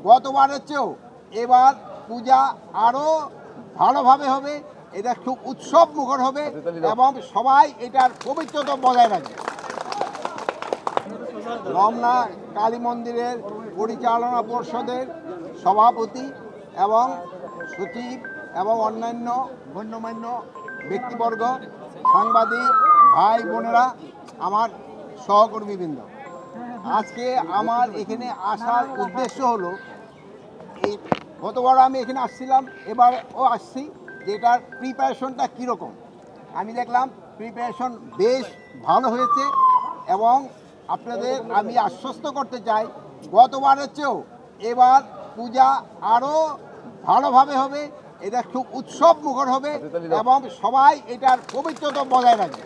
গতবারের চেয়েও এবার পূজা আরও ভালোভাবে হবে। এটা খুব উৎসব মুখর হবে এবং সবাই এটার পবিত্রতা বজায় রাখবে। রমনা কালী মন্দিরের পরিচালনা পর্ষদের সভাপতি এবং সচিব এবং অন্যান্য গণ্যমান্য ব্যক্তিবর্গ, সাংবাদিক ভাই বোনেরা, আমার সহকর্মীবৃন্দ, আজকে আমার এখানে আসার উদ্দেশ্য হলো, এই গতবার আমি এখানে আসছিলাম, এবারও আসছি, যে এটার প্রিপারেশনটা কীরকম। আমি দেখলাম প্রিপারেশন বেশ ভালো হয়েছে এবং আপনাদের আমি আশ্বস্ত করতে চাই গতবারের চেয়েও এবার পূজা আরও ভালোভাবে হবে। এটা খুব উৎসব মুখর হবে এবং সবাই এটার পবিত্রতা বজায় রাখবে।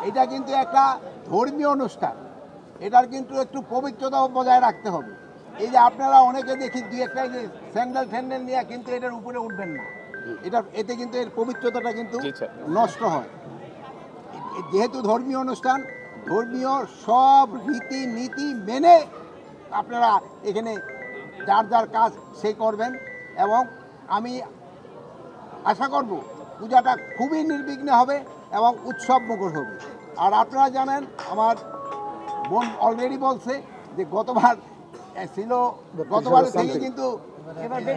এটা কিন্তু একটা ধর্মীয় অনুষ্ঠান, এটার কিন্তু একটু পবিত্রতা বজায় রাখতে হবে। এই যে আপনারা অনেকে দেখি দুই একটা যে স্যান্ডেল নিয়ে কিন্তু এটার উপরে উঠবেন না, এতে কিন্তু এর পবিত্রতাটা কিন্তু নষ্ট হয়। যেহেতু ধর্মীয় অনুষ্ঠান, ধর্মীয় সব রীতি নীতি মেনে আপনারা এখানে যার যার কাজ সে করবেন এবং আমি আশা করব পূজাটা খুবই নির্বিঘ্নে হবে এবং উৎসব মুখর হবে। আর আপনারা জানেন, আমার বোন অলরেডি বলছে যে গতবার ছিল, গতবারের থেকে কিন্তু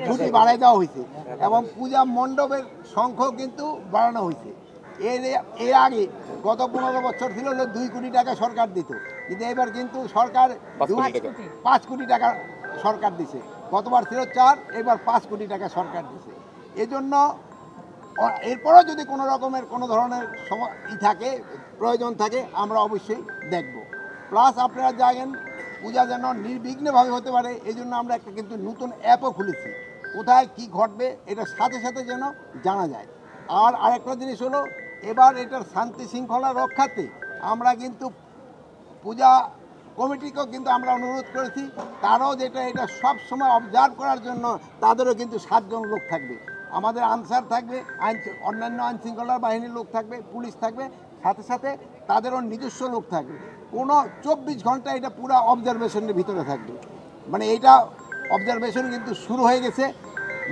ছুটি বাড়াই দেওয়া হয়েছে এবং পূজা মণ্ডপের সংখ্যাও কিন্তু বাড়ানো হয়েছে। এর আগে গত 15 বছর ছিল 2 কোটি টাকা সরকার দিত, কিন্তু এবার কিন্তু সরকার 5 কোটি টাকা সরকার দিছে। গতবার ছিল 4, এবার 5 কোটি টাকা সরকার দিছে। এজন্য এরপরও যদি কোনো রকমের কোনো ধরনের থাকে, প্রয়োজন থাকে, আমরা অবশ্যই দেখব। প্লাস আপনারা জানেন পূজা যেন নির্বিঘ্নভাবে হতে পারে, এই জন্য আমরা একটা কিন্তু নতুন অ্যাপও খুলেছি, কোথায় কি ঘটবে এটার সাথে সাথে যেন জানা যায়। আর আরেকটা জিনিস হলো, এবার এটার শান্তি শৃঙ্খলা রক্ষাতে আমরা কিন্তু পূজা কমিটিকেও কিন্তু আমরা অনুরোধ করেছি, তারাও এটা সব সময় অবজার্ভ করার জন্য তাদেরও কিন্তু 7 জন লোক থাকবে। আমাদের আনসার থাকবে, অন্যান্য আইনশৃঙ্খলা বাহিনীর লোক থাকবে, পুলিশ থাকবে, সাথে সাথে তাদেরও নিজস্ব লোক থাকবে। কোনো 24 ঘন্টা এটা পুরো অবজারভেশনের ভিতরে থাকবে। মানে এইটা অবজারভেশন কিন্তু শুরু হয়ে গেছে,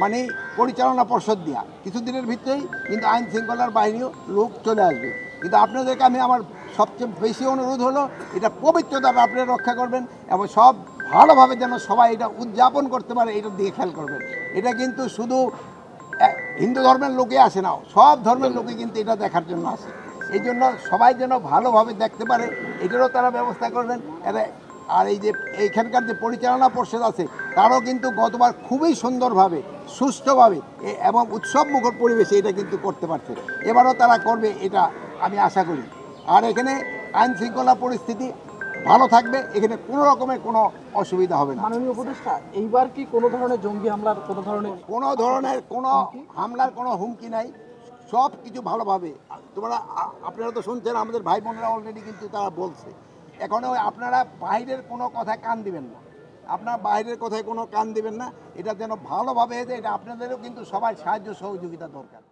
মানে পরিচালনা পর্ষদ দিয়া কিছুদিনের ভিতরেই কিন্তু আইন শৃঙ্খলার বাহিনীও লোক চলে আসবে। কিন্তু আপনাদেরকে আমি আমার সবচেয়ে বেশি অনুরোধ হলো, এটা পবিত্রতাটা আপনারা রক্ষা করবেন এবং সব ভালোভাবে যেন সবাই এটা উদযাপন করতে পারে, এটা দিয়ে খেয়াল করবেন। এটা কিন্তু শুধু হিন্দু ধর্মের লোকে আসে না, সব ধর্মের লোকে কিন্তু এটা দেখার জন্য আসে। এই জন্য সবাই যেন ভালোভাবে দেখতে পারে, এটারও তারা ব্যবস্থা করবেন। আর এই যে এইখানকার যে পরিচালনা পর্ষদ আছে, তারাও কিন্তু গতবার খুবই সুন্দরভাবে, সুষ্ঠুভাবে এবং উৎসবমুখর পরিবেশে এটা কিন্তু করতে পারছে। এবারও তারা করবে, এটা আমি আশা করি। আর এখানে আইন শৃঙ্খলা পরিস্থিতি ভালো থাকবে, এখানে কোনো রকমের কোনো অসুবিধা হবে না। মাননীয় উপদেষ্টা, এইবার কি কোনো ধরনের জঙ্গি হামলার কোনো হামলার কোনো হুমকি নাই, সব কিছু ভালোভাবে। আপনারা তো শুনছেন, আমাদের ভাই বোনেরা অলরেডি কিন্তু তারা বলছে। এখনও আপনারা বাইরের কোনো কথায় কান দিবেন না, আপনারা বাইরের কথায় কোনো কান দিবেন না। এটা যেন ভালোভাবে, এটা আপনাদেরও কিন্তু সবাই সাহায্য সহযোগিতা দরকার।